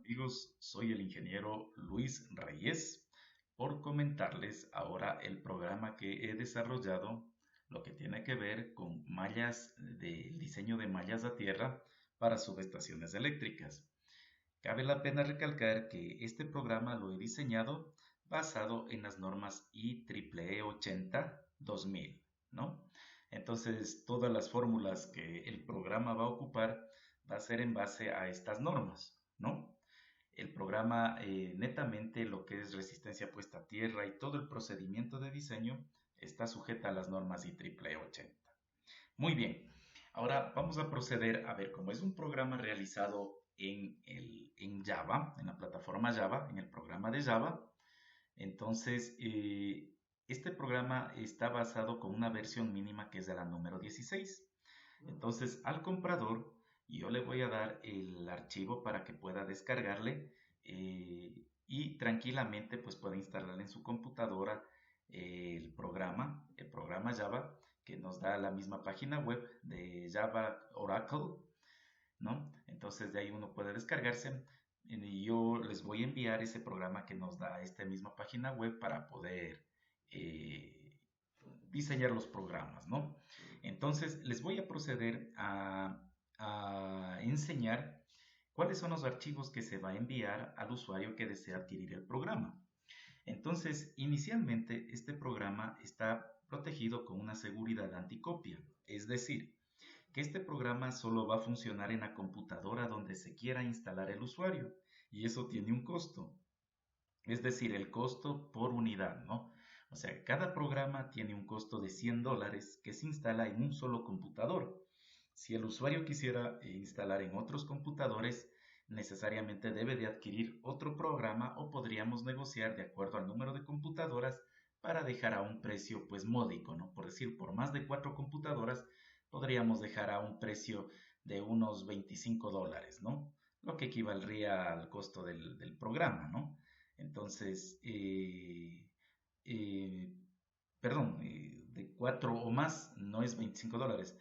amigos, soy el ingeniero Luis Reyes por comentarles ahora el programa que he desarrollado, lo que tiene que ver con mallas, de diseño de mallas a tierra para subestaciones eléctricas. Cabe la pena recalcar que este programa lo he diseñado basado en las normas IEEE 80-2000, ¿no? Entonces, todas las fórmulas que el programa va a ocupar va a ser en base a estas normas, ¿no? El programa netamente lo que es resistencia puesta a tierra y todo el procedimiento de diseño está sujeta a las normas IEEE 80. Muy bien, ahora vamos a proceder a ver cómo es un programa realizado en Java, en la plataforma Java, en el programa de Java. Entonces, este programa está basado con una versión mínima que es de la número 16. Entonces, al comprador, yo le voy a dar el archivo para que pueda descargarle y tranquilamente pues pueda instalar en su computadora el programa Java que nos da la misma página web de Java Oracle, ¿no? Entonces de ahí uno puede descargarse y yo les voy a enviar ese programa que nos da esta misma página web para poder eh, diseñar los programas, ¿no? Entonces les voy a proceder a enseñar cuáles son los archivos que se va a enviar al usuario que desea adquirir el programa. Entonces, inicialmente este programa está protegido con una seguridad anticopia, es decir, que este programa solo va a funcionar en la computadora donde se quiera instalar el usuario y eso tiene un costo, es decir, el costo por unidad, ¿no? O sea, cada programa tiene un costo de $100 que se instala en un solo computador. Si el usuario quisiera instalar en otros computadores, necesariamente debe de adquirir otro programa o podríamos negociar de acuerdo al número de computadoras para dejar a un precio pues módico, ¿no? Por decir, por más de 4 computadoras podríamos dejar a un precio de unos $25, ¿no? Lo que equivaldría al costo del programa, ¿no? Entonces, eh, perdón, de 4 o más no es $25.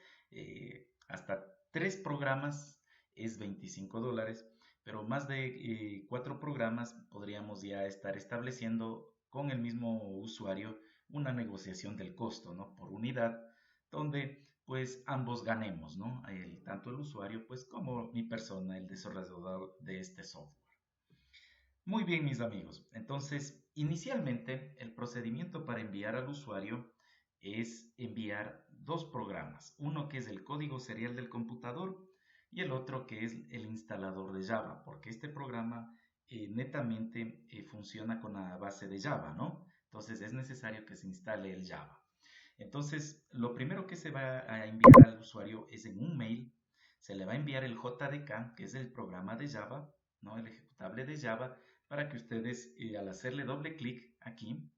Hasta 3 programas es $25, pero más de 4 programas podríamos ya estar estableciendo con el mismo usuario una negociación del costo, ¿no? Por unidad, donde pues ambos ganemos, ¿no? Tanto el usuario pues como mi persona, el desarrollador de este software. Muy bien, mis amigos. Entonces, inicialmente, el procedimiento para enviar al usuario es enviar dos programas. Uno que es el código serial del computador y el otro que es el instalador de Java, porque este programa netamente funciona con la base de Java, ¿no? Entonces es necesario que se instale el Java. Entonces, lo primero que se va a enviar al usuario es en un mail. Se le va a enviar el JDK, que es el programa de Java, ¿no? El ejecutable de Java, para que ustedes al hacerle doble clic aquí,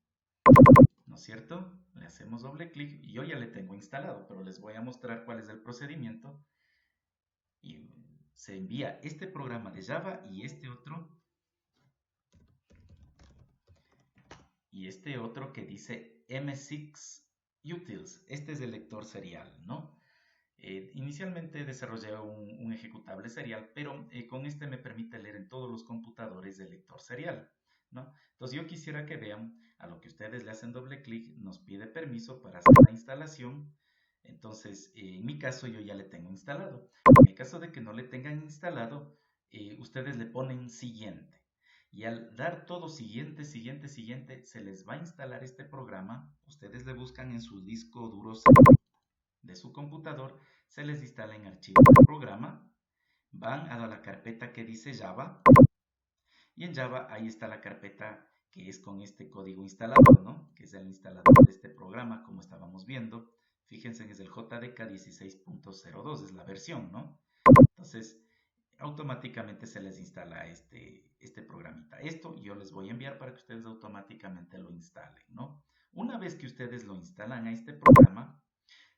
¿no es cierto? Le hacemos doble clic y yo ya le tengo instalado, pero les voy a mostrar cuál es el procedimiento. Y se envía este programa de Java y este otro que dice M6 Utils. Este es el lector serial, ¿no? Inicialmente desarrollé un ejecutable serial, pero con este me permite leer en todos los computadores el lector serial, ¿no? Entonces yo quisiera que vean, a lo que ustedes le hacen doble clic, nos pide permiso para hacer la instalación. Entonces, en mi caso yo ya le tengo instalado. En el caso de que no le tengan instalado, ustedes le ponen siguiente. Y al dar todo siguiente, siguiente, siguiente, se les va a instalar este programa. Ustedes le buscan en su disco duro de su computador, se les instala en archivo de programa, van a la carpeta que dice Java y en Java ahí está la carpeta que es con este código instalado, ¿no? Que es el instalador de este programa como estábamos viendo. Fíjense que es el JDK 16.02, es la versión, ¿no? Entonces, automáticamente se les instala este programita. Esto yo les voy a enviar para que ustedes automáticamente lo instalen, ¿no? Una vez que ustedes lo instalan a este programa,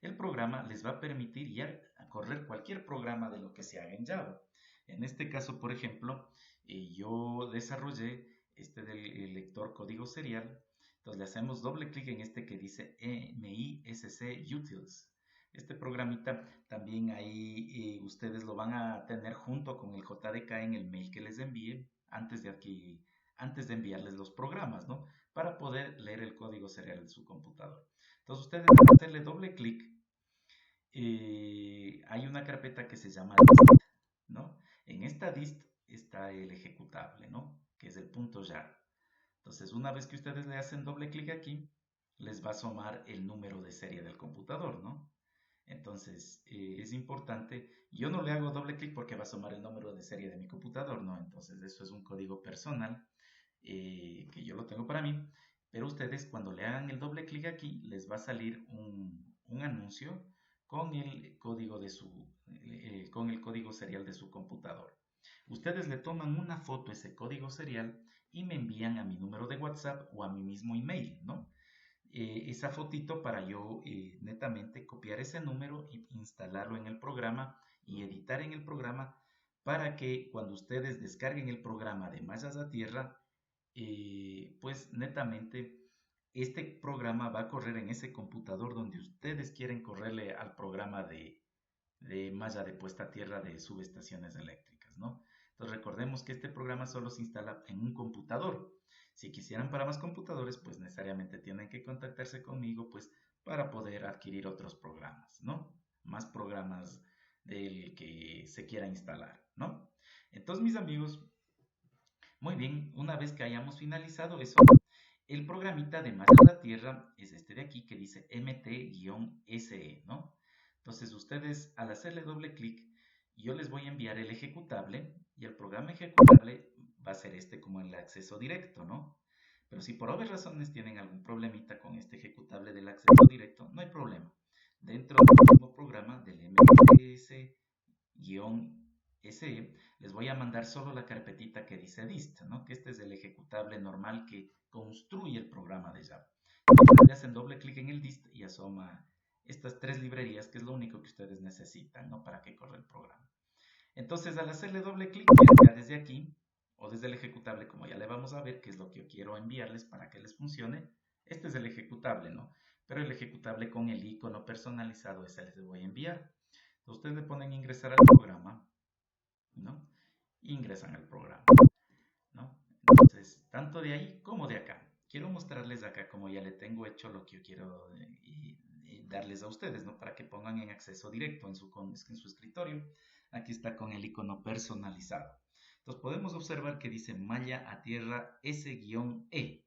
el programa les va a permitir ya correr cualquier programa de lo que se haga en Java. En este caso, por ejemplo, yo desarrollé este del lector código serial. Entonces le hacemos doble clic en este que dice MISC Utils. Este programita también ahí ustedes lo van a tener junto con el JDK en el mail que les envíe. antes de enviarles los programas, ¿no? Para poder leer el código serial de su computador. Entonces ustedes van a hacerle doble clic. Hay una carpeta que se llama dist, ¿no? En esta dist está el ejecutable, ¿no? Que es el .jar. Entonces, una vez que ustedes le hacen doble clic aquí, les va a asomar el número de serie del computador, ¿no? Entonces, es importante, yo no le hago doble clic porque va a asomar el número de serie de mi computador, ¿no? Entonces, eso es un código personal que yo lo tengo para mí, pero ustedes cuando le hagan el doble clic aquí, les va a salir un anuncio con el código con el código serial de su computador. Ustedes le toman una foto a ese código serial y me envían a mi número de WhatsApp o a mi mismo email, ¿no? Esa fotito para yo netamente copiar ese número e instalarlo en el programa y editar en el programa para que cuando ustedes descarguen el programa de Mallas a Tierra, pues netamente este programa va a correr en ese computador donde ustedes quieren correrle al programa de malla de puesta a tierra de subestaciones eléctricas, ¿no? Entonces recordemos que este programa solo se instala en un computador. Si quisieran para más computadores, pues necesariamente tienen que contactarse conmigo, pues para poder adquirir otros programas, ¿no? Más programas del que se quiera instalar, ¿no? Entonces, mis amigos, muy bien, una vez que hayamos finalizado eso, el programita de Más a la Tierra es este de aquí que dice MT-SE, ¿no? Entonces ustedes al hacerle doble clic, yo les voy a enviar el ejecutable y el programa ejecutable va a ser este como el acceso directo, ¿no? Pero si por obvias razones tienen algún problemita con este ejecutable del acceso directo, no hay problema. Dentro del mismo programa del MTS-SE, les voy a mandar solo la carpetita que dice dist, ¿no? Que este es el ejecutable normal que construye el programa de Java. Entonces le hacen doble clic en el dist y asoma estas tres librerías, que es lo único que ustedes necesitan, ¿no? Para que corra el programa. Entonces, al hacerle doble clic, ya desde aquí, o desde el ejecutable, como ya le vamos a ver, que es lo que yo quiero enviarles para que les funcione, este es el ejecutable, ¿no? Pero el ejecutable con el icono personalizado, ese les voy a enviar. Entonces, ustedes le ponen ingresar al programa, ¿no? Ingresan al programa, ¿no? Entonces, tanto de ahí como de acá. Quiero mostrarles acá como ya le tengo hecho lo que yo quiero y darles a ustedes, ¿no? Para que pongan en acceso directo en su escritorio. Aquí está con el icono personalizado. Entonces podemos observar que dice malla a tierra S-E,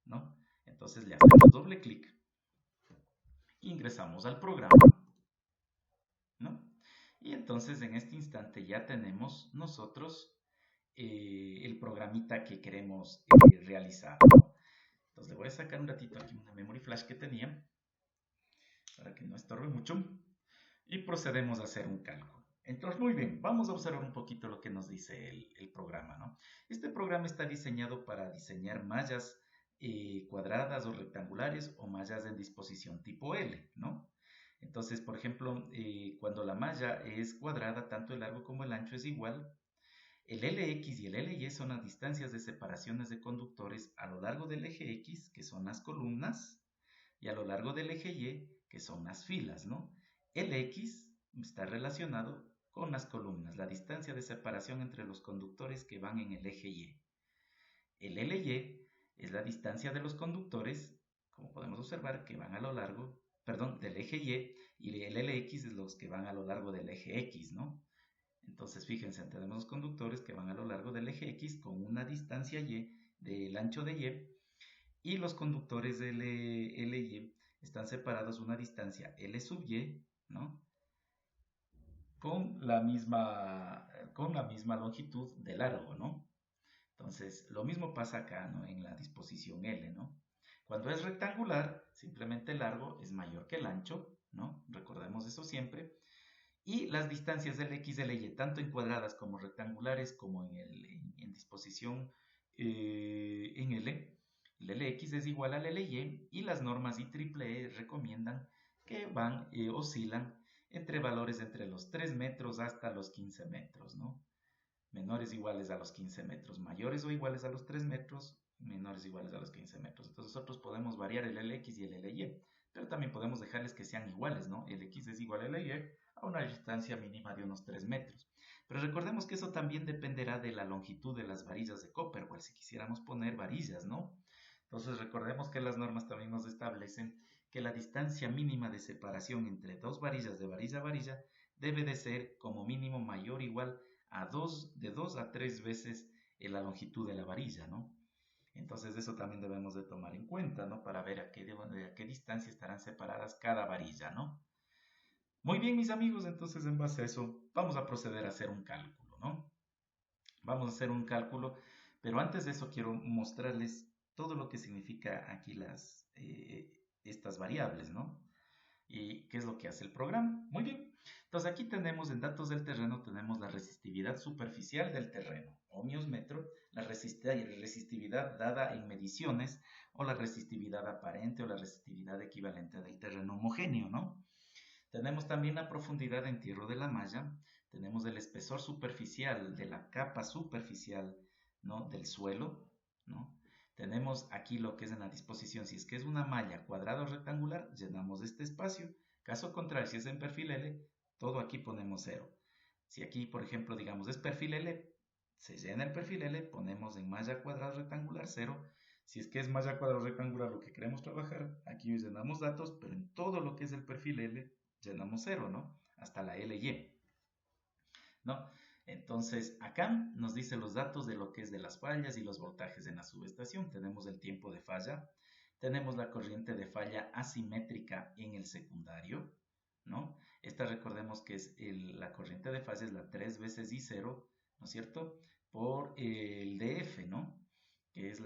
¿no? Entonces le hacemos doble clic, ingresamos al programa, ¿no? Y entonces en este instante ya tenemos nosotros el programita que queremos realizar, ¿no? Entonces le voy a sacar un ratito aquí una memory flash que tenía para que no estorbe mucho y procedemos a hacer un cálculo. Entonces, muy bien, vamos a observar un poquito lo que nos dice el programa, ¿no? Este programa está diseñado para diseñar mallas cuadradas o rectangulares o mallas en disposición tipo L, ¿no? Entonces, por ejemplo, cuando la malla es cuadrada, tanto el largo como el ancho es igual. El LX y el LY son las distancias de separaciones de conductores a lo largo del eje X, que son las columnas, y a lo largo del eje Y, que son las filas, ¿no? LX está relacionado con las columnas, la distancia de separación entre los conductores que van en el eje Y. El LY es la distancia de los conductores, como podemos observar, que van a lo largo, perdón, del eje y el LX es los que van a lo largo del eje X, ¿no? Entonces, fíjense, tenemos los conductores que van a lo largo del eje X con una distancia Y del ancho de y los conductores de LY están separados una distancia L sub Y, ¿no? Con la misma longitud de largo, ¿no? Entonces, lo mismo pasa acá, ¿no? En la disposición L, ¿no? Cuando es rectangular, simplemente el largo es mayor que el ancho, ¿no? Recordemos eso siempre. Y las distancias del X y del Y, tanto en cuadradas como rectangulares, como en disposición en L, el LX es igual al LY y las normas IEEE recomiendan que oscilan entre valores entre los 3 metros hasta los 15 metros, ¿no? Menores o iguales a los 15 metros, mayores o iguales a los 3 metros, menores o iguales a los 15 metros. Entonces nosotros podemos variar el LX y el LY, pero también podemos dejarles que sean iguales, ¿no? El X es igual al LY a una distancia mínima de unos 3 metros. Pero recordemos que eso también dependerá de la longitud de las varillas de Copperwell, si quisiéramos poner varillas, ¿no? Entonces recordemos que las normas también nos establecen que la distancia mínima de separación entre dos varillas de varilla a varilla debe de ser como mínimo mayor o igual a de 2 a 3 veces la longitud de la varilla, ¿no? Entonces eso también debemos de tomar en cuenta, ¿no? Para ver a qué distancia estarán separadas cada varilla, ¿no? Muy bien, mis amigos, entonces en base a eso vamos a proceder a hacer un cálculo, ¿no? Vamos a hacer un cálculo, pero antes de eso quiero mostrarles todo lo que significa aquí estas variables, ¿no? ¿Y qué es lo que hace el programa? Muy bien. Entonces aquí tenemos en datos del terreno, tenemos la resistividad superficial del terreno, ohmios metro, la resistividad dada en mediciones o la resistividad aparente o la resistividad equivalente del terreno homogéneo, ¿no? Tenemos también la profundidad de entierro de la malla, tenemos el espesor superficial de la capa superficial, ¿no? Del suelo, ¿no? Tenemos aquí lo que es en la disposición, si es que es una malla cuadrada o rectangular, llenamos este espacio. Caso contrario, si es en perfil L, todo aquí ponemos 0. Si aquí, por ejemplo, digamos es perfil L, se llena el perfil L, ponemos en malla cuadrada o rectangular 0. Si es que es malla cuadrada o rectangular lo que queremos trabajar, aquí llenamos datos, pero en todo lo que es el perfil L, llenamos 0, ¿no? Hasta la LY, ¿no? Entonces, acá nos dice los datos de lo que es de las fallas y los voltajes en la subestación. Tenemos el tiempo de falla, tenemos la corriente de falla asimétrica en el secundario, ¿no? Esta recordemos que es la corriente de falla es la 3 veces I0, ¿no es cierto? Por el DF, ¿no? Que es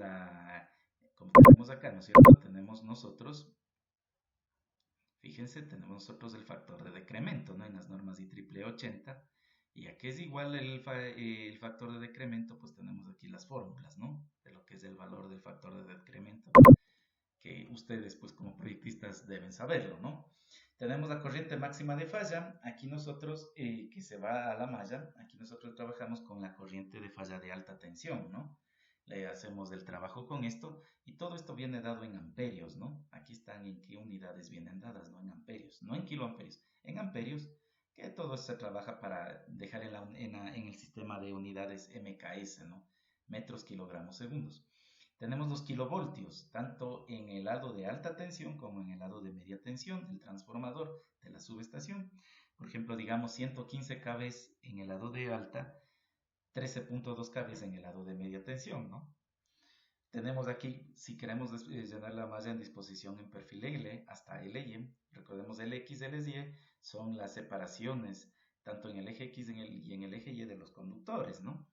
como tenemos acá, ¿no es cierto? Tenemos nosotros, fíjense, tenemos nosotros el factor de decremento, ¿no? En las normas IEEE 80. Y aquí es igual el factor de decremento, pues tenemos aquí las fórmulas, ¿no? De lo que es el valor del factor de decremento, que ustedes, pues como proyectistas, deben saberlo, ¿no? Tenemos la corriente máxima de falla, aquí nosotros, que se va a la malla, aquí nosotros trabajamos con la corriente de falla de alta tensión, ¿no? Le hacemos el trabajo con esto y todo esto viene dado en amperios, ¿no? Aquí están en qué unidades vienen dadas, no en amperios, no en kiloamperios, en amperios, que todo se trabaja para dejar en el sistema de unidades MKS, ¿no? Metros, kilogramos, segundos. Tenemos los kilovoltios, tanto en el lado de alta tensión como en el lado de media tensión del transformador de la subestación. Por ejemplo, digamos 115 kV en el lado de alta, 13.2 kV en el lado de media tensión, ¿no? Tenemos aquí, si queremos llenar la malla en disposición en perfil L hasta LY, recordemos LX, LY son las separaciones tanto en el eje X y en el eje Y de los conductores, ¿no?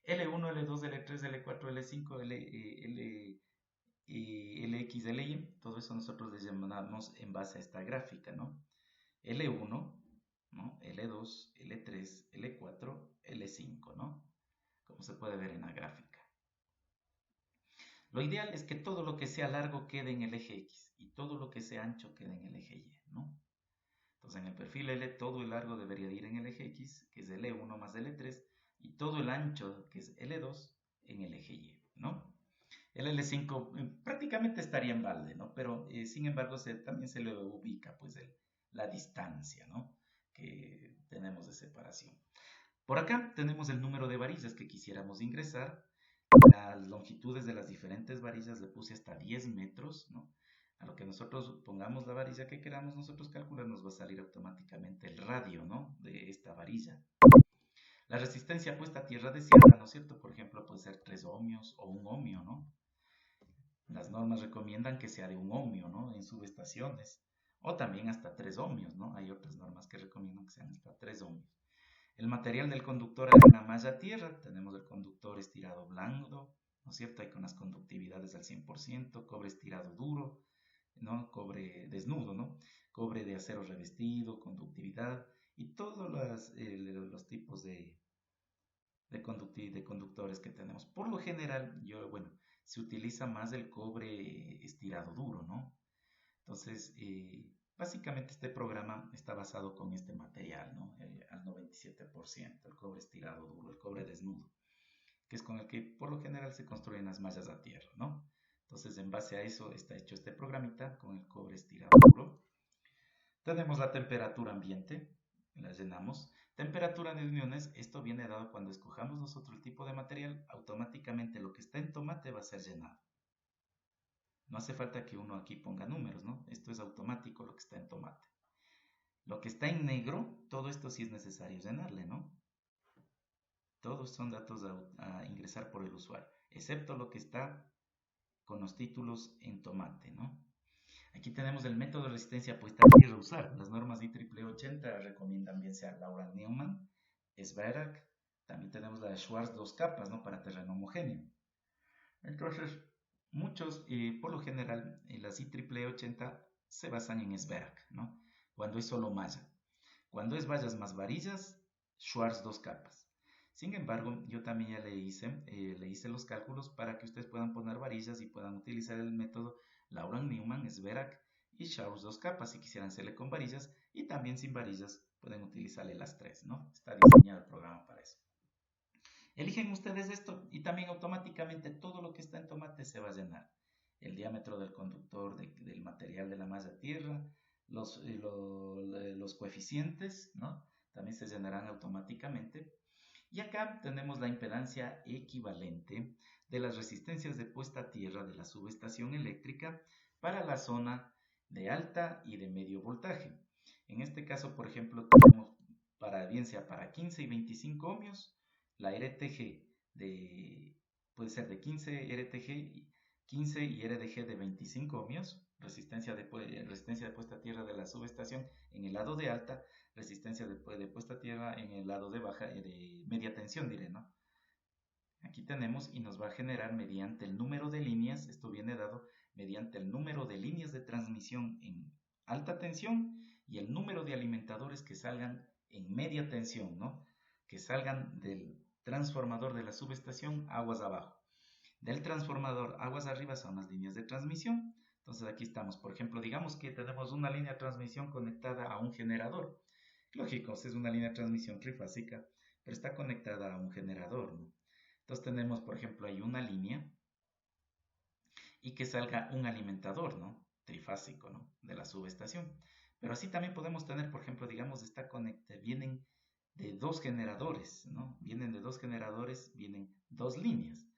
L1, L2, L3, L4, L5, LX, LY, todo eso nosotros les llamamos en base a esta gráfica, ¿no? L1, ¿no? L2, L3, L4, L5, ¿no? Como se puede ver en la gráfica. Lo ideal es que todo lo que sea largo quede en el eje X y todo lo que sea ancho quede en el eje Y, ¿no? Entonces en el perfil L todo el largo debería ir en el eje X, que es L1 más L3, y todo el ancho, que es L2, en el eje Y, ¿no? El L5 prácticamente estaría en balde, ¿no? Pero sin embargo también se le ubica pues la distancia, ¿no? Que tenemos de separación. Por acá tenemos el número de varillas que quisiéramos ingresar. Las longitudes de las diferentes varillas le puse hasta 10 metros, ¿no? A lo que nosotros pongamos la varilla que queramos nosotros calcular, nos va a salir automáticamente el radio, ¿no? De esta varilla. La resistencia puesta a tierra desierta, ¿no es cierto? Por ejemplo, puede ser 3 ohmios o 1 ohmio, ¿no? Las normas recomiendan que sea de 1 ohmio, ¿no? En subestaciones. O también hasta 3 ohmios, ¿no? Hay otras normas que recomiendan que sean hasta 3 ohmios. El material del conductor es una malla tierra. Tenemos el conductor estirado blando, ¿no es cierto? Hay con las conductividades al 100%, cobre estirado duro, ¿no? Cobre desnudo, ¿no? Cobre de acero revestido, conductividad y todos los tipos de conductores que tenemos. Por lo general, bueno, se utiliza más el cobre estirado duro, ¿no? Entonces, básicamente este programa está basado con este material, ¿no? Al 97%, el cobre estirado duro, el cobre desnudo, que es con el que por lo general se construyen las mallas a tierra, ¿no? Entonces, en base a eso está hecho este programita con el cobre estirado duro. Tenemos la temperatura ambiente, la llenamos. Temperatura de uniones, esto viene dado cuando escojamos nosotros el tipo de material, automáticamente lo que está en tomate va a ser llenado. No hace falta que uno aquí ponga números, ¿no? Esto es automático lo que está en tomate. Lo que está en negro, todo esto sí es necesario llenarle, ¿no? Todos son datos a ingresar por el usuario, excepto lo que está con los títulos en tomate, ¿no? Aquí tenemos el método de resistencia puesta a tierra usar. Las normas IEEE 80 recomiendan bien sea Laura Neumann, SVERAC, también tenemos la de Schwarz dos capas, ¿no? Para terreno homogéneo. Entonces, muchos, por lo general, las IEEE 80 se basan en SVERAC, ¿no? Cuando es solo malla. Cuando es vallas más varillas, Schwarz dos capas. Sin embargo, yo también ya le hice los cálculos para que ustedes puedan poner varillas y puedan utilizar el método Laura Neumann, SVERAC y Schwarz dos capas si quisieran hacerle con varillas, y también sin varillas pueden utilizarle las tres, ¿no? Está diseñado el programa para eso. Eligen ustedes esto y también automáticamente todo lo que está en tomate se va a llenar. El diámetro del conductor del material de la malla tierra, los coeficientes, ¿no? También se llenarán automáticamente. Y acá tenemos la impedancia equivalente de las resistencias de puesta a tierra de la subestación eléctrica para la zona de alta y de medio voltaje. En este caso, por ejemplo, tenemos bien sea para 15 y 25 ohmios, la RTG puede ser de 15 RTG, 15 y RDG de 25 ohmios, resistencia de puesta a tierra de la subestación en el lado de alta, resistencia de puesta a tierra en el lado de baja, de media tensión, diré, ¿no? Aquí tenemos y nos va a generar mediante el número de líneas, esto viene dado mediante el número de líneas de transmisión en alta tensión y el número de alimentadores que salgan en media tensión, ¿no? Que salgan del transformador de la subestación aguas abajo. Del transformador aguas arriba son las líneas de transmisión. Entonces aquí estamos, por ejemplo, digamos que tenemos una línea de transmisión conectada a un generador. Lógico, es una línea de transmisión trifásica, pero está conectada a un generador, ¿no? Entonces tenemos, por ejemplo, ahí una línea y que salga un alimentador, ¿no? Trifásico, ¿no? De la subestación. Pero así también podemos tener, por ejemplo, digamos, vienen de dos generadores, ¿no? Vienen de dos generadores, vienen dos líneas.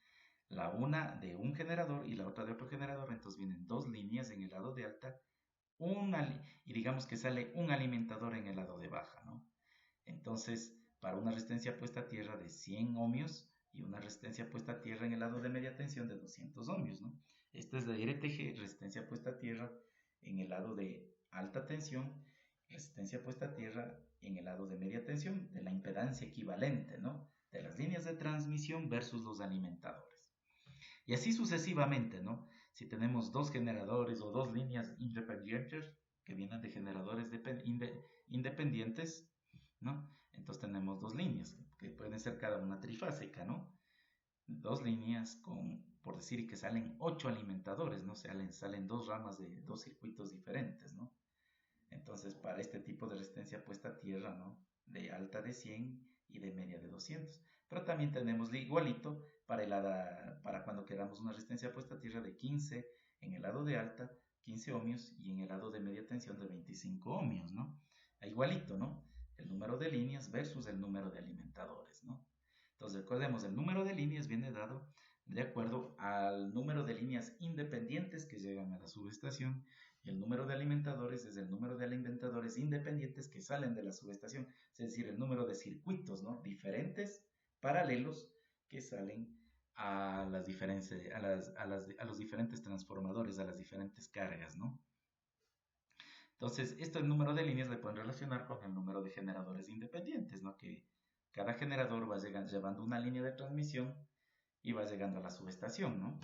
La una de un generador y la otra de otro generador, entonces vienen dos líneas en el lado de alta, y digamos que sale un alimentador en el lado de baja, ¿no? Entonces, para una resistencia puesta a tierra de 100 ohmios y una resistencia puesta a tierra en el lado de media tensión de 200 ohmios, ¿no? Esta es la RTG, resistencia puesta a tierra en el lado de alta tensión, resistencia puesta a tierra en el lado de media tensión, de la impedancia equivalente, ¿no? De las líneas de transmisión versus los alimentadores. Y así sucesivamente, ¿no? Si tenemos dos generadores o dos líneas independientes que vienen de generadores independientes, ¿no? Entonces tenemos dos líneas que pueden ser cada una trifásica, ¿no? Dos líneas por decir que salen 8 alimentadores, ¿no? Salen dos ramas de dos circuitos diferentes, ¿no? Entonces, para este tipo de resistencia puesta a tierra, ¿no? De alta de 100 y de media de 200. Pero también tenemos igualito para cuando queramos una resistencia puesta a tierra de 15 en el lado de alta, 15 ohmios, y en el lado de media tensión de 25 ohmios, ¿no? Igualito, ¿no? El número de líneas versus el número de alimentadores, ¿no? Entonces, recordemos, el número de líneas viene dado de acuerdo al número de líneas independientes que llegan a la subestación, y el número de alimentadores es el número de alimentadores independientes que salen de la subestación, es decir, el número de circuitos, ¿no? Diferentes, paralelos, que salen a los diferentes transformadores, a las diferentes cargas, ¿no? Entonces, esto el número de líneas le pueden relacionar con el número de generadores independientes, ¿no? Que cada generador va llevando una línea de transmisión y va llegando a la subestación, ¿no?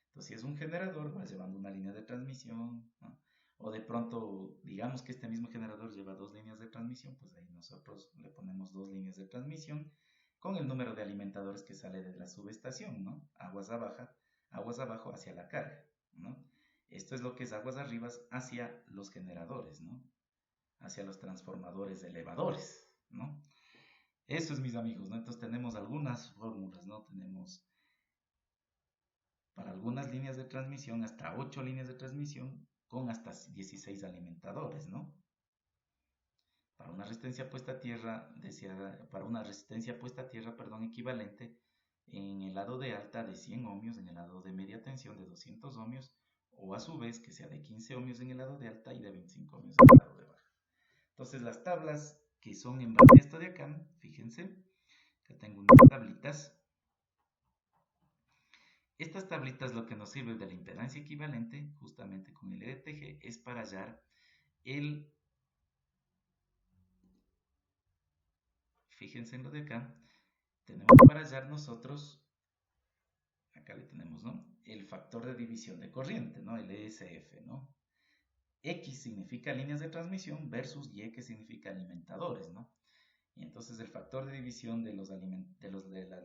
Entonces, si es un generador, va llevando una línea de transmisión, ¿no? O de pronto, digamos que este mismo generador lleva dos líneas de transmisión, pues ahí nosotros le ponemos dos líneas de transmisión con el número de alimentadores que sale de la subestación, ¿no? Aguas abajo hacia la carga, ¿no? Esto es lo que es aguas arriba hacia los generadores, ¿no? Hacia los transformadores elevadores, ¿no? Eso es, mis amigos, ¿no? Entonces tenemos algunas fórmulas, ¿no? Tenemos para algunas líneas de transmisión hasta 8 líneas de transmisión con hasta 16 alimentadores, ¿no? para una resistencia puesta a tierra deseada, para una resistencia puesta a tierra, perdón, equivalente en el lado de alta de 100 ohmios, en el lado de media tensión de 200 ohmios, o a su vez que sea de 15 ohmios en el lado de alta y de 25 ohmios en el lado de baja. Entonces las tablas que son en base a esto de acá, fíjense, que tengo unas tablitas. Estas tablitas lo que nos sirve de la impedancia equivalente, justamente con el EDTG, es para hallar el, fíjense en lo de acá, tenemos para hallar nosotros, acá le tenemos, ¿no? El factor de división de corriente, ¿no? El ESF, ¿no? X significa líneas de transmisión versus Y que significa alimentadores, ¿no? Y entonces el factor de división de las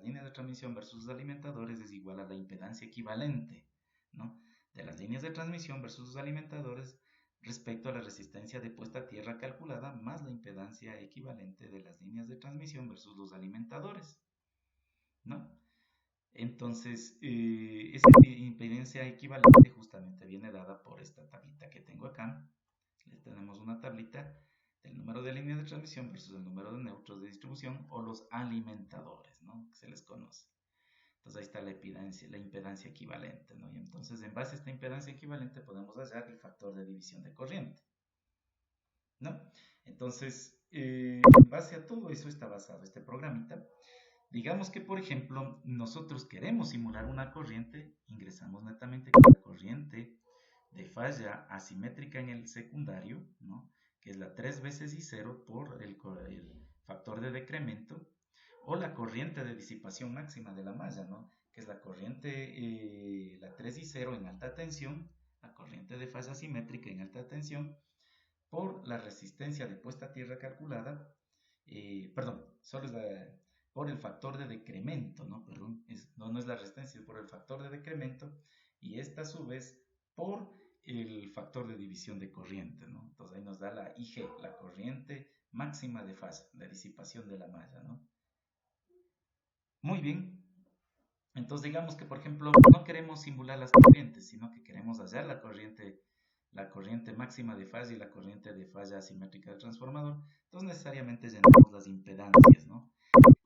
líneas de transmisión versus los alimentadores es igual a la impedancia equivalente, ¿no? De las líneas de transmisión versus los alimentadores respecto a la resistencia de puesta a tierra calculada más la impedancia equivalente de las líneas de transmisión versus los alimentadores, ¿no? Entonces, esa impedancia equivalente justamente viene dada por esta tablita que tengo acá. Le tenemos una tablita del número de líneas de transmisión versus el número de neutros de distribución o los alimentadores, ¿no? Que se les conoce. Entonces ahí está la impedancia equivalente, ¿no? Y entonces en base a esta impedancia equivalente podemos hallar el factor de división de corriente, ¿no? Entonces, en base a todo eso está basado este programita. Digamos que, por ejemplo, nosotros queremos simular una corriente, ingresamos netamente con la corriente de falla asimétrica en el secundario, ¿no? Que es la 3 veces I0 por el factor de decremento, o la corriente de disipación máxima de la malla, ¿no? Que es la corriente, la 3I0 en alta tensión, la corriente de falla asimétrica en alta tensión, por la resistencia de puesta a tierra calculada, perdón, solo es por el factor de decremento, ¿no? Perdón, no es la resistencia, es por el factor de decremento, y esta a su vez por el factor de división de corriente, ¿no? Entonces ahí nos da la IG, la corriente máxima de fase, la disipación de la malla, ¿no? Muy bien. Entonces digamos que, por ejemplo, no queremos simular las corrientes, sino que queremos hallar la corriente máxima de falla y la corriente de falla asimétrica del transformador. Entonces necesariamente llenamos las impedancias, ¿no?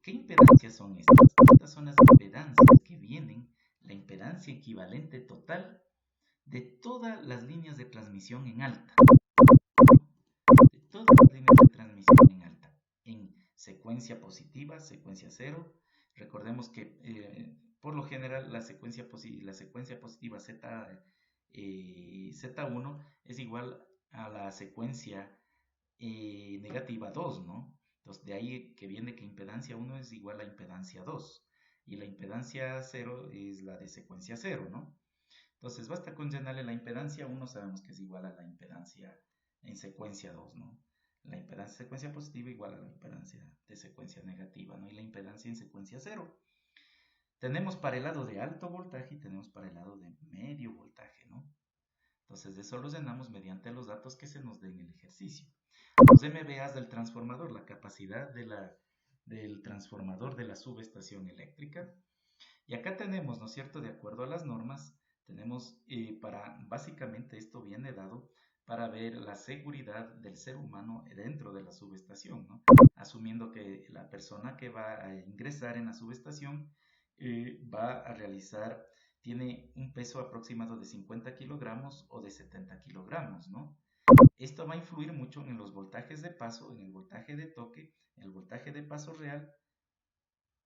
¿Qué impedancias son estas? Estas son las impedancias que vienen, la impedancia equivalente total de todas las líneas de transmisión en alta. De todas las líneas de transmisión en alta. En secuencia positiva, secuencia cero. Recordemos que por lo general la secuencia positiva Z1 es igual a la secuencia negativa 2, ¿no? Entonces de ahí que viene que impedancia 1 es igual a impedancia 2 y la impedancia 0 es la de secuencia 0, ¿no? Entonces basta con llenarle la impedancia 1, sabemos que es igual a la impedancia en secuencia 2, ¿no? La impedancia de secuencia positiva igual a la impedancia de secuencia negativa, ¿no? Y la impedancia en secuencia 0. Tenemos para el lado de alto voltaje y tenemos para el lado de medio voltaje, ¿no? Entonces de eso lo llenamos mediante los datos que se nos den en el ejercicio. Los MVAs del transformador, la capacidad del transformador de la subestación eléctrica. Y acá tenemos, ¿no es cierto?, de acuerdo a las normas, tenemos básicamente esto viene dado para ver la seguridad del ser humano dentro de la subestación, ¿no? Asumiendo que la persona que va a ingresar en la subestación va a realizar, tiene un peso aproximado de 50 kilogramos o de 70 kilogramos, ¿no? Esto va a influir mucho en los voltajes de paso, en el voltaje de toque, en el voltaje de paso real,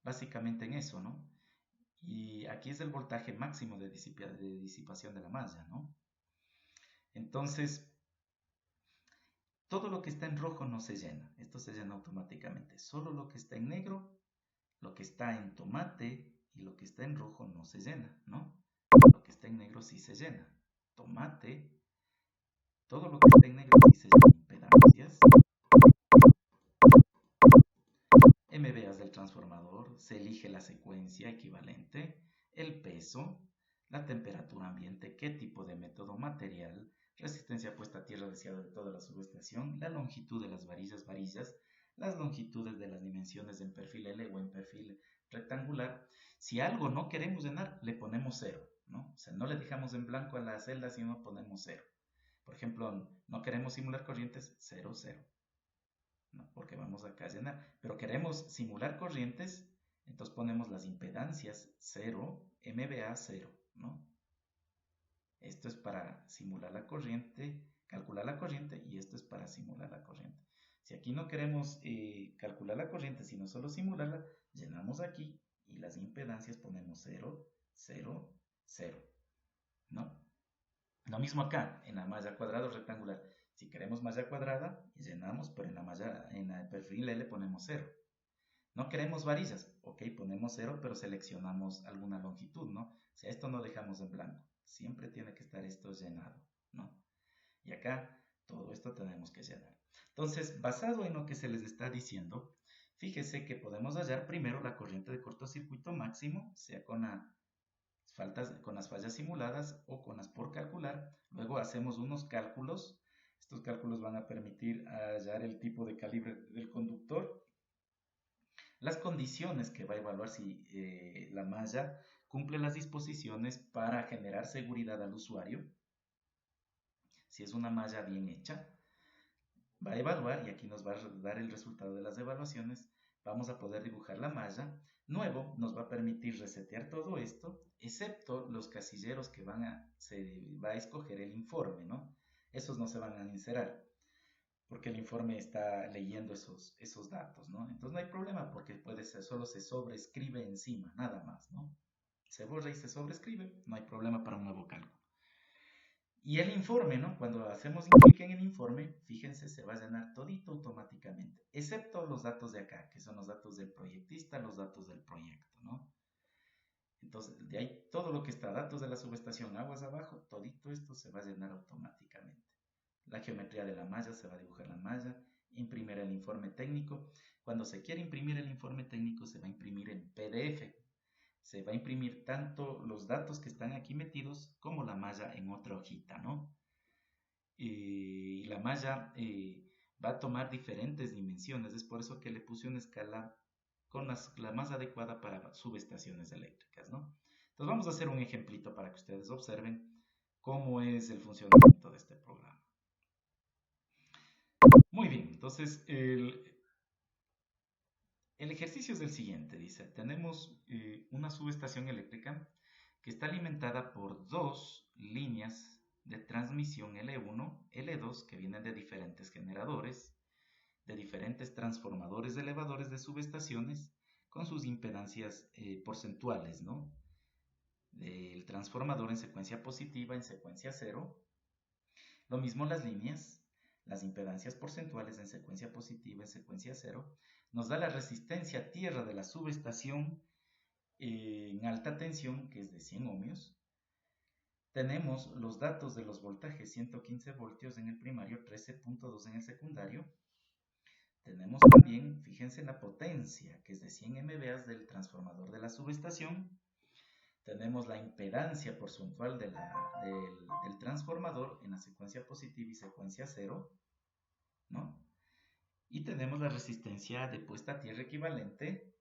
básicamente en eso, ¿no? Y aquí es el voltaje máximo de disipación de la malla, ¿no? Entonces, todo lo que está en rojo no se llena, esto se llena automáticamente. Solo lo que está en negro, lo que está en tomate y lo que está en rojo no se llena, ¿no? Lo que está en negro sí se llena. Tomate, todo lo que está en negro sí se llena. Impedancias, MVAs del transformador, se elige la secuencia equivalente, el peso, la temperatura ambiente, qué tipo de método material, resistencia puesta a tierra deseada de toda la subestación, la longitud de las varillas, las longitudes de las dimensiones en perfil L o en perfil rectangular. Si algo no queremos llenar, le ponemos 0, ¿no? O sea, no le dejamos en blanco a la celda, sino ponemos 0. Por ejemplo, no queremos simular corrientes, 0, 0. ¿no? Porque vamos acá a llenar. Pero queremos simular corrientes, entonces ponemos las impedancias 0, MVA 0, ¿no? Esto es para simular la corriente, calcular la corriente, y esto es para simular la corriente. Si aquí no queremos calcular la corriente, sino solo simularla, llenamos aquí y las impedancias ponemos 0, 0, 0, ¿no? Lo mismo acá, en la malla cuadrada o rectangular. Si queremos malla cuadrada, llenamos, pero en el perfil L ponemos 0. No queremos varillas, ok, ponemos 0, pero seleccionamos alguna longitud, ¿no? O sea, esto no dejamos en blanco. Siempre tiene que estar esto llenado, ¿no? Y acá todo esto tenemos que llenar. Entonces, basado en lo que se les está diciendo, fíjese que podemos hallar primero la corriente de cortocircuito máximo, sea con las fallas simuladas o con las por calcular. Luego hacemos unos cálculos. Estos cálculos van a permitir hallar el tipo de calibre del conductor, las condiciones que va a evaluar si la malla cumple las disposiciones para generar seguridad al usuario. Si es una malla bien hecha, va a evaluar, y aquí nos va a dar el resultado de las evaluaciones. Vamos a poder dibujar la malla. Nuevo nos va a permitir resetear todo esto, excepto los casilleros que se va a escoger el informe, ¿no? Esos no se van a inserar, porque el informe está leyendo esos datos, ¿no? Entonces no hay problema, porque puede ser, solo se sobrescribe encima, nada más, ¿no? Se borra y se sobrescribe, no hay problema para un nuevo cálculo. Y el informe, ¿no? Cuando hacemos clic en el informe, fíjense, se va a llenar todito automáticamente, excepto los datos de acá, que son los datos del proyectista, los datos del proyecto, ¿no? Entonces, de ahí todo lo que está, datos de la subestación, aguas abajo, todito esto se va a llenar automáticamente. La geometría de la malla, se va a dibujar la malla, imprimir el informe técnico. Cuando se quiere imprimir el informe técnico, se va a imprimir en PDF. Se va a imprimir tanto los datos que están aquí metidos como la malla en otra hojita, ¿no? Y la malla va a tomar diferentes dimensiones, es por eso que le puse una escala con la más adecuada para subestaciones eléctricas, ¿no? Entonces vamos a hacer un ejemplito para que ustedes observen cómo es el funcionamiento de este programa. Muy bien, entonces el ejercicio es el siguiente, dice, tenemos una subestación eléctrica que está alimentada por dos líneas de transmisión L1, L2, que vienen de diferentes generadores, de diferentes transformadores de elevadores de subestaciones, con sus impedancias porcentuales, ¿no? Del transformador en secuencia positiva, en secuencia cero. Lo mismo las líneas, las impedancias porcentuales en secuencia positiva, en secuencia cero, nos da la resistencia a tierra de la subestación en alta tensión, que es de 100 ohmios. Tenemos los datos de los voltajes 115 voltios en el primario, 13.2 en el secundario. Tenemos también, fíjense, la potencia, que es de 100 MVA del transformador de la subestación. Tenemos la impedancia porcentual del transformador en la secuencia positiva y secuencia cero, ¿no? Y tenemos la resistencia de puesta a tierra equivalente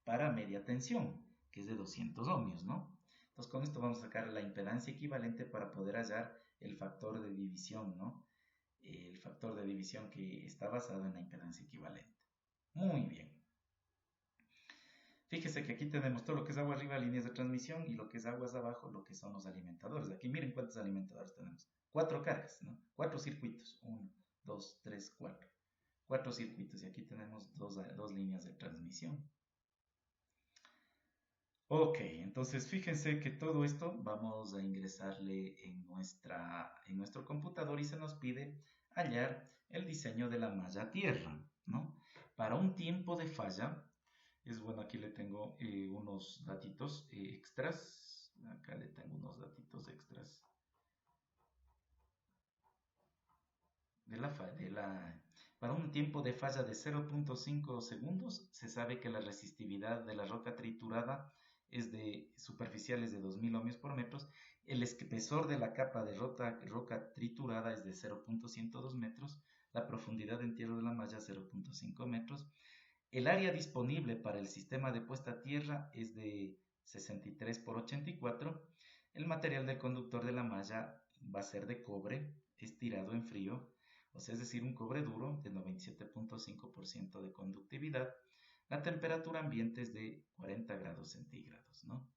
para media tensión, que es de 200 ohmios, ¿no? Entonces con esto vamos a sacar la impedancia equivalente para poder hallar el factor de división, ¿no? El factor de división que está basado en la impedancia equivalente. Muy bien. Fíjese que aquí tenemos todo lo que es agua arriba, líneas de transmisión, y lo que es aguas abajo, lo que son los alimentadores. Aquí miren cuántos alimentadores tenemos. 4 cargas, ¿no? 4 circuitos. 1, 2, 3, 4. 4 circuitos, y aquí tenemos dos líneas de transmisión. Ok, entonces fíjense que todo esto vamos a ingresarle en nuestro computador, y se nos pide hallar el diseño de la malla tierra, ¿no? Para un tiempo de falla, es bueno, aquí le tengo unos datitos extras. Acá le tengo unos datitos extras para un tiempo de falla de 0.5 segundos, se sabe que la resistividad de la roca triturada es de superficiales de 2000 ohmios por metro. El espesor de la capa de roca triturada es de 0.102 metros. La profundidad de entierro de la malla 0.5 metros. El área disponible para el sistema de puesta a tierra es de 63 por 84. El material del conductor de la malla va a ser de cobre, estirado en frío. o sea, es decir, un cobre duro de 97.5% de conductividad. La temperatura ambiente es de 40 grados centígrados, ¿no?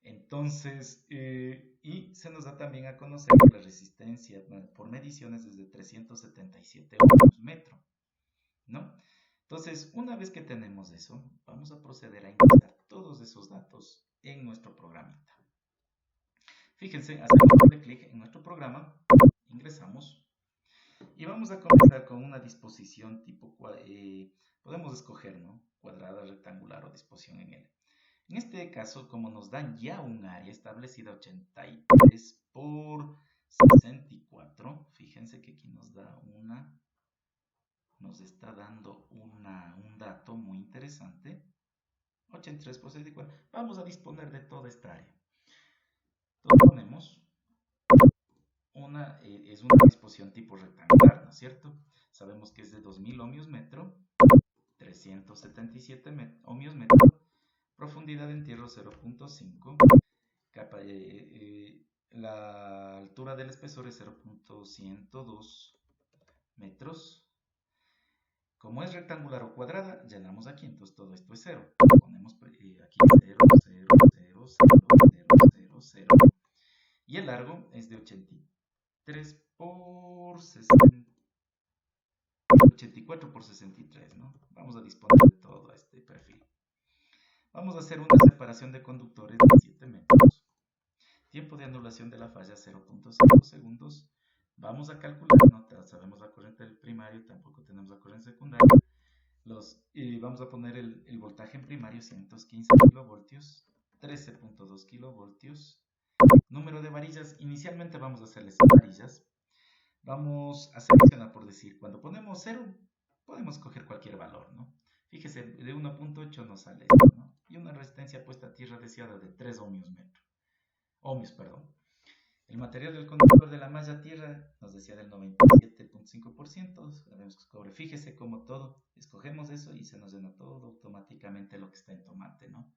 Entonces, y se nos da también a conocer que la resistencia por mediciones es de 377 ohmios metro, ¿no? Entonces, una vez que tenemos eso, vamos a proceder a ingresar todos esos datos en nuestro programita. Fíjense, hacemos doble clic en nuestro programa, ingresamos y vamos a comenzar con una disposición tipo, podemos escoger, ¿no? Cuadrada, rectangular o disposición en L. En este caso, como nos dan ya un área establecida 83 por 64, fíjense que aquí nos está dando un dato muy interesante. 83 por 64. Vamos a disponer de toda esta área. Entonces ponemos es una disposición tipo rectangular, ¿no es cierto? Sabemos que es de 2000 ohmios metro, 377 ohmios metro, profundidad de entierro 0.5, la altura del espesor es 0.102 metros. Como es rectangular o cuadrada, llenamos aquí, entonces todo esto es 0. Ponemos aquí 0, 0, 0, 0, 0, 0, 0. Y el largo es de 83 por 60, 84 por 63, ¿no? Vamos a disponer de todo este perfil. Vamos a hacer una separación de conductores de 7 metros. Tiempo de anulación de la falla 0.5 segundos. Vamos a calcular, no sabemos la corriente del primario, tampoco tenemos la corriente secundaria. Vamos a poner el voltaje en primario 115 kilovoltios, 13.2 kilovoltios. Número de varillas, inicialmente vamos a hacerles varillas. Vamos a seleccionar, por decir, cuando ponemos 0, podemos coger cualquier valor, ¿no? Fíjese, de 1.8 nos sale esto, ¿no? Y una resistencia puesta a tierra deseada de 3 ohmios metro. El material del conductor de la malla tierra nos decía del 97.5%. Sabemos que es cobre. Fíjese cómo todo, escogemos eso y se nos llena todo automáticamente lo que está en tomate, ¿no?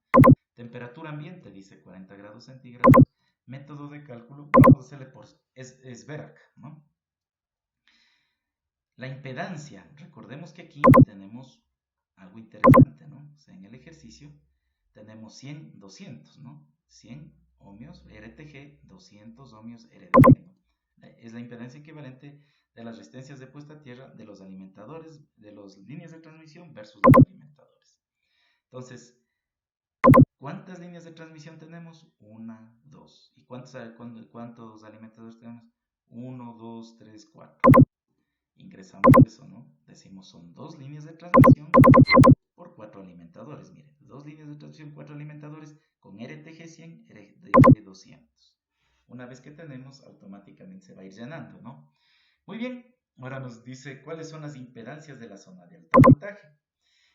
Temperatura ambiente, dice 40 grados centígrados. Método de cálculo, vamos a hacerle por SVERAC, ¿no? La impedancia, recordemos que aquí tenemos algo interesante, ¿no? O sea, en el ejercicio tenemos 100, 200, ¿no? 100 ohmios RTG, 200 ohmios RDG, ¿no? Es la impedancia equivalente de las resistencias de puesta a tierra de los alimentadores, de las líneas de transmisión versus los alimentadores. Entonces, ¿cuántas líneas de transmisión tenemos? 1, 2. ¿Y cuántos alimentadores tenemos? 1, 2, 3, 4. Ingresamos eso, ¿no? Decimos son 2 líneas de transmisión por 4 alimentadores. Miren, 2 líneas de transmisión, 4 alimentadores con RTG 100, RTG 200. Una vez que tenemos, automáticamente se va a ir llenando, ¿no? Muy bien, ahora nos dice cuáles son las impedancias de la zona de alto voltaje.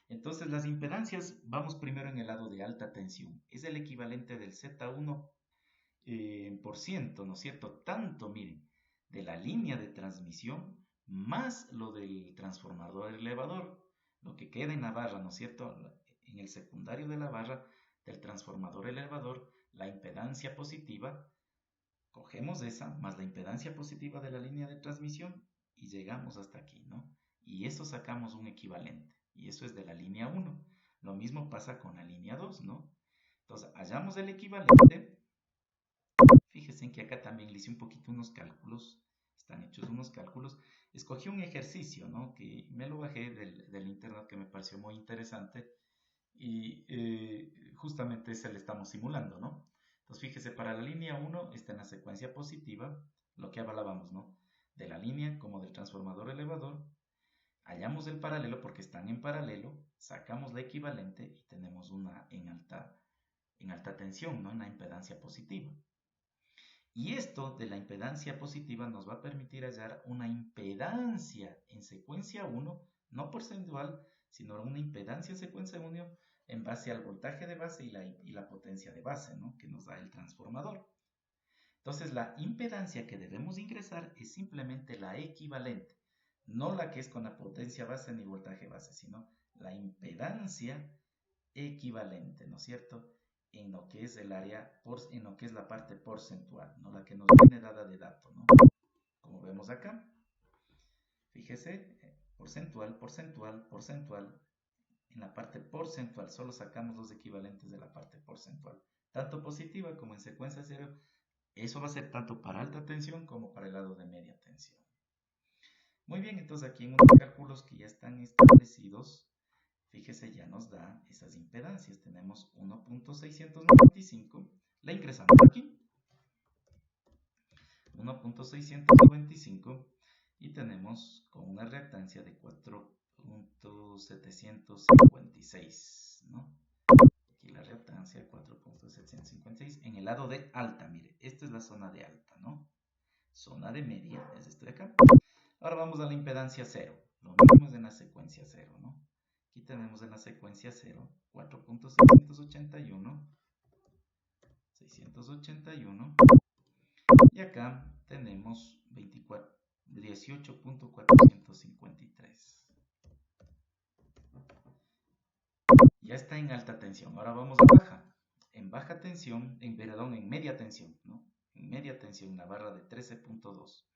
Entonces, las impedancias, vamos primero en el lado de alta tensión. Es el equivalente del Z1 por ciento, ¿no es cierto? Tanto, miren, de la línea de transmisión más lo del transformador elevador, lo que queda en la barra, ¿no es cierto? En el secundario de la barra del transformador elevador, la impedancia positiva, cogemos esa más la impedancia positiva de la línea de transmisión y llegamos hasta aquí, ¿no? Y eso sacamos un equivalente, y eso es de la línea 1. Lo mismo pasa con la línea 2, ¿no? Entonces, hallamos el equivalente. Fíjense que acá también le hice un poquito unos cálculos, están hechos unos cálculos. Escogí un ejercicio, ¿no? Que me lo bajé del internet, que me pareció muy interesante y justamente se le estamos simulando, ¿no? Entonces fíjese, para la línea 1 está en la secuencia positiva, lo que avalábamos, ¿no? De la línea como del transformador elevador, hallamos el paralelo porque están en paralelo, sacamos la equivalente y tenemos una en alta tensión, ¿no? En la impedancia positiva. Y esto de la impedancia positiva nos va a permitir hallar una impedancia en secuencia 1, no porcentual, sino una impedancia en secuencia 1 en base al voltaje de base y la potencia de base, ¿no? Que nos da el transformador. Entonces, la impedancia que debemos ingresar es simplemente la equivalente, no la que es con la potencia base ni voltaje base, sino la impedancia equivalente, ¿no es cierto?, en lo que es el área, en lo que es la parte porcentual, ¿no? La que nos viene dada de dato, ¿no? Como vemos acá. Fíjese, porcentual, porcentual, porcentual. En la parte porcentual solo sacamos los equivalentes de la parte porcentual, tanto positiva como en secuencia cero. Eso va a ser tanto para alta tensión como para el lado de media tensión. Muy bien, entonces aquí en unos cálculos que ya están establecidos, fíjese, ya nos da esas impedancias. Tenemos 1.695, la ingresamos aquí, 1.695, y tenemos con una reactancia de 4.756, ¿no? Aquí la reactancia 4.756 en el lado de alta. Mire, esta es la zona de alta, ¿no? Zona de media es este de acá. Ahora vamos a la impedancia 0. Lo mismo es en la secuencia 0, ¿no? Aquí tenemos en la secuencia 0 4.681, 681, y acá tenemos 18.453. Ya está en alta tensión. Ahora vamos a baja. En baja tensión, en media tensión, ¿no? En media tensión, la barra de 13.2.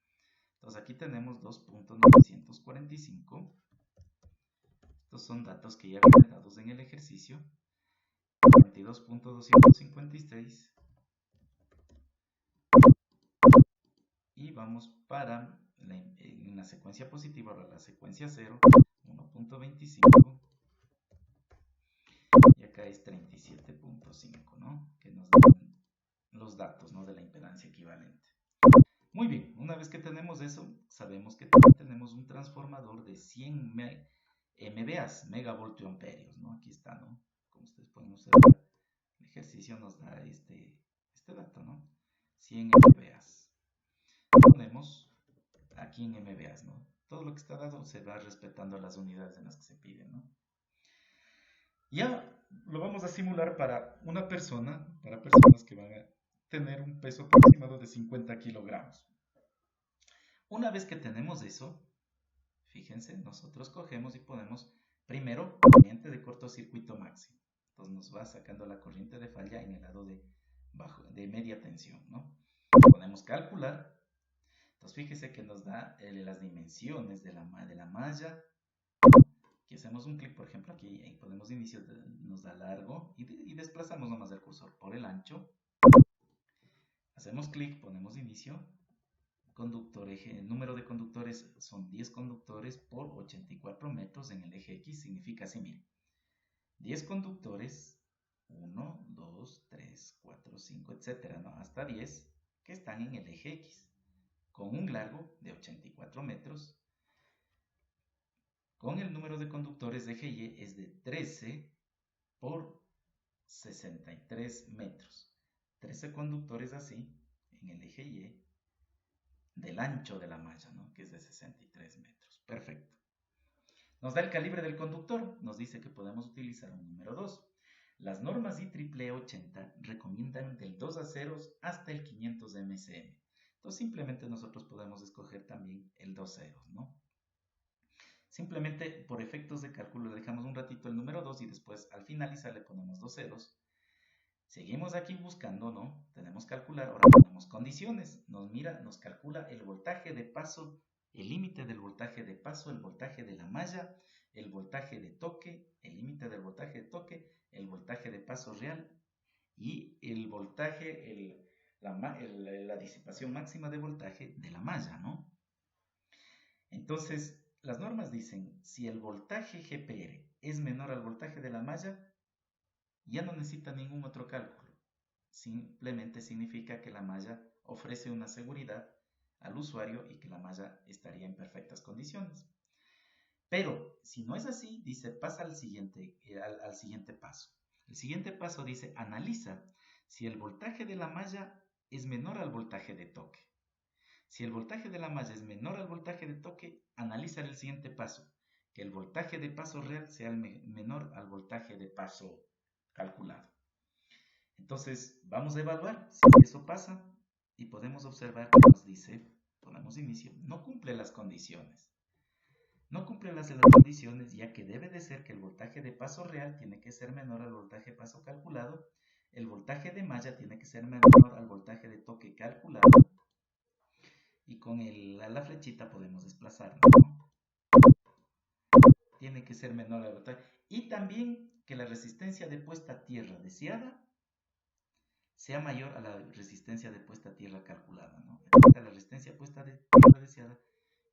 Entonces aquí tenemos 2.945. Estos son datos que ya vienen dados en el ejercicio. 22.256. Y vamos para en la secuencia positiva, ahora la secuencia 0, 1.25. Y acá es 37.5, ¿no? Que nos dan los datos, ¿no?, de la impedancia equivalente. Muy bien, una vez que tenemos eso, sabemos que también tenemos un transformador de 100 MVA, megavoltio amperios, ¿no? Aquí está, ¿no? Como ustedes pueden observar, el ejercicio nos da este dato, ¿no? 100 MVA. Ponemos aquí en MVA, ¿no? Todo lo que está dado se va respetando las unidades en las que se piden, ¿no? Ya lo vamos a simular para una persona, para personas que van a tener un peso aproximado de 50 kilogramos. Una vez que tenemos eso, fíjense, nosotros cogemos y ponemos primero corriente de cortocircuito máximo. Entonces nos va sacando la corriente de falla en el lado de media tensión, ¿no? Ponemos calcular. Entonces fíjese que nos da las dimensiones de la malla. Aquí hacemos un clic, por ejemplo, aquí ponemos inicio, nos da largo y desplazamos nomás el cursor por el ancho. Hacemos clic, ponemos inicio. Conductor, el número de conductores son 10 conductores por 84 metros en el eje X, significa así, mire. 10 conductores, 1, 2, 3, 4, 5, etcétera, ¿no? Hasta 10 que están en el eje X, con un largo de 84 metros. Con el número de conductores de eje Y es de 13 por 63 metros. 13 conductores así, en el eje Y, del ancho de la malla, ¿no?, que es de 63 metros. Perfecto. Nos da el calibre del conductor. Nos dice que podemos utilizar un número 2. Las normas IEEE 80 recomiendan del 2 a 0 hasta el 500 MSM. Entonces simplemente nosotros podemos escoger también el 2 ceros, ¿no? Simplemente por efectos de cálculo le dejamos un ratito el número 2 y después al finalizar le ponemos 2 ceros. Seguimos aquí buscando, ¿no? Tenemos calcular, ahora ponemos condiciones. Nos calcula el voltaje de paso, el límite del voltaje de paso, el voltaje de la malla, el voltaje de toque, el límite del voltaje de toque, el voltaje de paso real y el voltaje, la disipación máxima de voltaje de la malla, ¿no? Entonces, las normas dicen, si el voltaje GPR es menor al voltaje de la malla, ya no necesita ningún otro cálculo. Simplemente significa que la malla ofrece una seguridad al usuario y que la malla estaría en perfectas condiciones. Pero si no es así, dice, pasa al siguiente paso. El siguiente paso dice, analiza si el voltaje de la malla es menor al voltaje de toque. Si el voltaje de la malla es menor al voltaje de toque, analiza el siguiente paso, que el voltaje de paso real sea menor al voltaje de paso calculado. Entonces, vamos a evaluar si eso pasa y podemos observar que nos dice, ponemos inicio, no cumple las condiciones. No cumple las condiciones, ya que debe de ser que el voltaje de paso real tiene que ser menor al voltaje de paso calculado, el voltaje de malla tiene que ser menor al voltaje de toque calculado, y con la flechita podemos desplazarnos, ¿no? Tiene que ser menor al voltaje. Y también que la resistencia de puesta a tierra deseada sea mayor a la resistencia de puesta a tierra calculada, ¿no? Aquí está la resistencia puesta de tierra deseada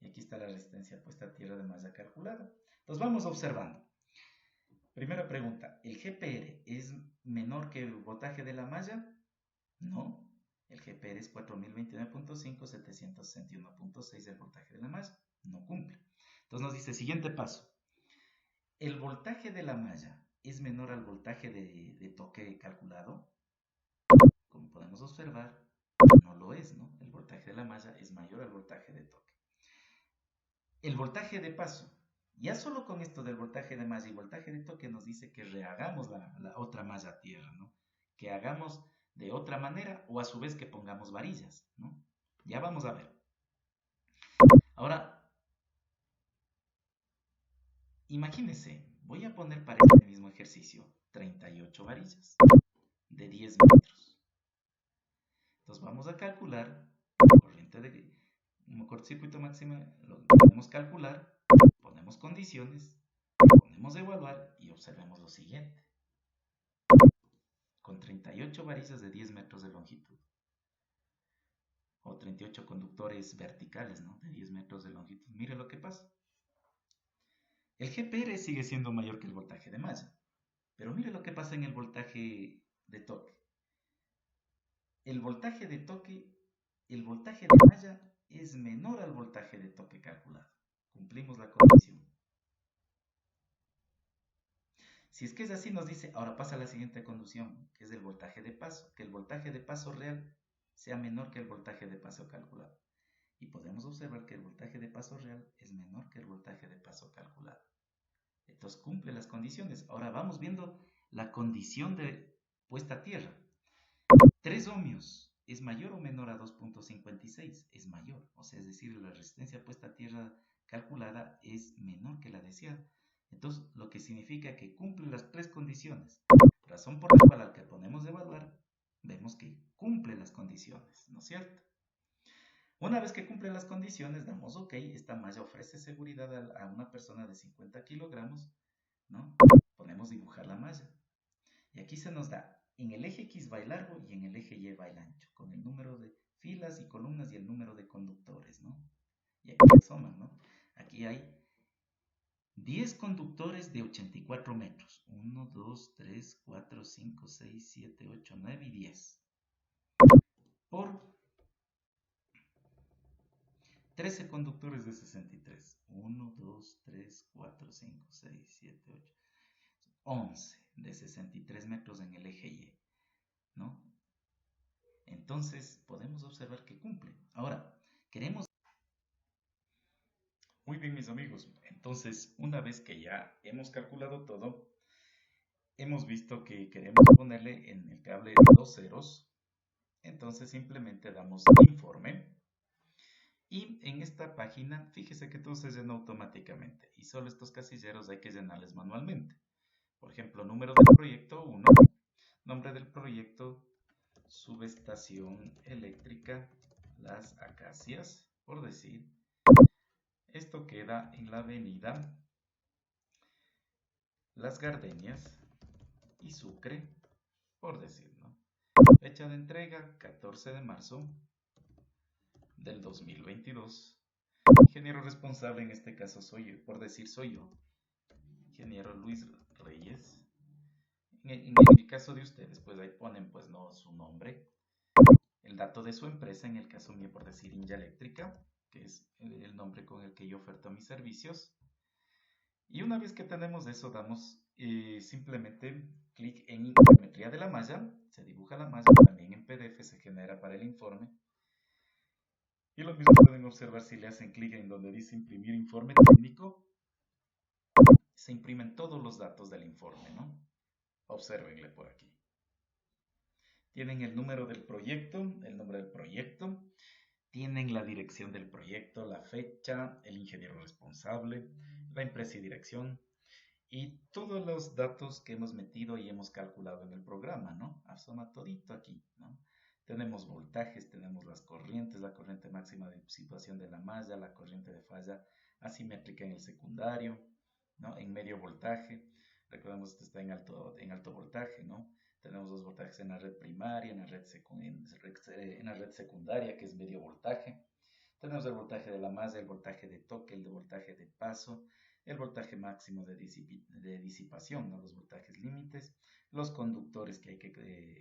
y aquí está la resistencia puesta a tierra de malla calculada. Entonces vamos observando. Primera pregunta, ¿el GPR es menor que el voltaje de la malla? No, el GPR es 4029.5, 761.6 el voltaje de la malla. No cumple. Entonces nos dice, siguiente paso. ¿El voltaje de la malla es menor al voltaje de toque calculado? Como podemos observar, no lo es, ¿no? El voltaje de la malla es mayor al voltaje de toque. El voltaje de paso. Ya solo con esto del voltaje de malla y voltaje de toque nos dice que rehagamos la otra malla a tierra, ¿no? Que hagamos de otra manera o a su vez que pongamos varillas, ¿no? Ya vamos a ver. Ahora, imagínense, voy a poner para este mismo ejercicio 38 varillas de 10 metros. Entonces vamos a calcular corriente de cortocircuito máxima, lo podemos calcular, ponemos condiciones, ponemos evaluar y observemos lo siguiente. Con 38 varillas de 10 metros de longitud, o 38 conductores verticales, ¿no? De 10 metros de longitud. Mire lo que pasa. El GPR sigue siendo mayor que el voltaje de malla, pero mire lo que pasa en el voltaje de toque. El voltaje de toque, el voltaje de malla es menor al voltaje de toque calculado. Cumplimos la condición. Si es que es así, nos dice, ahora pasa a la siguiente condición, que es el voltaje de paso, que el voltaje de paso real sea menor que el voltaje de paso calculado. Y podemos observar que el voltaje de paso real es menor que el voltaje de paso calculado. Entonces cumple las condiciones. Ahora vamos viendo la condición de puesta a tierra. 3 ohmios es mayor o menor a 2.56, es mayor. O sea, es decir, la resistencia puesta a tierra calculada es menor que la deseada. Entonces, lo que significa que cumple las 3 condiciones. Razón por la cual al que ponemos de evaluar, vemos que cumple las condiciones, ¿no es cierto? Una vez que cumple las condiciones, damos OK, esta malla ofrece seguridad a una persona de 50 kilogramos, ¿no? Ponemos dibujar la malla. Y aquí se nos da, en el eje X va el largo y en el eje Y va el ancho, con el número de filas y columnas y el número de conductores, ¿no? Y aquí se suman, ¿no? Aquí hay 10 conductores de 84 metros. 1, 2, 3, 4, 5, 6, 7, 8, 9 y 10. Por 13 conductores de 63. 1, 2, 3, 4, 5, 6, 7, 8. 11 de 63 metros en el eje Y, ¿no? Entonces podemos observar que cumple. Ahora, queremos... Muy bien, mis amigos. Entonces, una vez que ya hemos calculado todo, hemos visto que queremos ponerle en el cable 2 ceros. Entonces simplemente damos informe. Y en esta página, fíjese que todo se llena automáticamente. Y solo estos casilleros hay que llenarles manualmente. Por ejemplo, número del proyecto 1, nombre del proyecto, subestación eléctrica Las Acacias, por decir. Esto queda en la avenida Las Gardenias y Sucre, por decir, ¿no? Fecha de entrega, 14 de marzo del 2022. Ingeniero responsable en este caso soy yo, por decir soy yo, ingeniero Luis Reyes. En el caso de ustedes, pues ahí ponen pues no su nombre, el dato de su empresa, en el caso mío por decir Inja Eléctrica, que es el nombre con el que yo oferto mis servicios. Y una vez que tenemos eso, damos simplemente clic en informetría de la malla, se dibuja la malla, también en PDF se genera para el informe. Y lo mismo pueden observar si le hacen clic en donde dice imprimir informe técnico, se imprimen todos los datos del informe, ¿no? Obsérvenle por aquí. Tienen el número del proyecto, el nombre del proyecto, tienen la dirección del proyecto, la fecha, el ingeniero responsable, la empresa y dirección y todos los datos que hemos metido y hemos calculado en el programa, ¿no? Asoma todito aquí, ¿no? Tenemos voltajes, tenemos las corrientes, la corriente máxima de situación de la malla, la corriente de falla asimétrica en el secundario, ¿no? En medio voltaje, recordemos que está en alto voltaje, ¿no? Tenemos los voltajes en la red primaria, en la red secundaria, que es medio voltaje. Tenemos el voltaje de la malla, el voltaje de toque, el voltaje de paso, el voltaje máximo de disipación, ¿no? Los voltajes límites, los conductores que hay que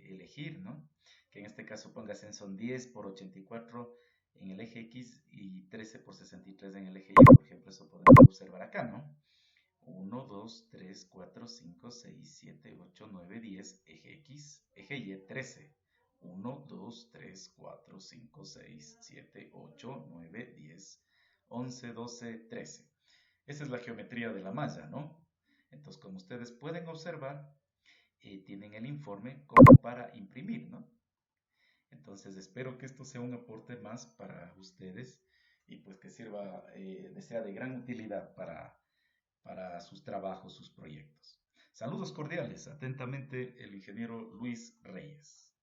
elegir, ¿no? Que en este caso póngase son 10 por 84 en el eje X y 13 por 63 en el eje Y, por ejemplo, eso podemos observar acá, ¿no? 1, 2, 3, 4, 5, 6, 7, 8, 9, 10, eje X, eje Y, 13. 1, 2, 3, 4, 5, 6, 7, 8, 9, 10, 11, 12, 13. Esa es la geometría de la malla, ¿no? Entonces, como ustedes pueden observar, tienen el informe como para imprimir, ¿no? Entonces, espero que esto sea un aporte más para ustedes y pues que sirva, sea de gran utilidad para sus trabajos, sus proyectos. Saludos cordiales, atentamente el ingeniero Luis Reyes.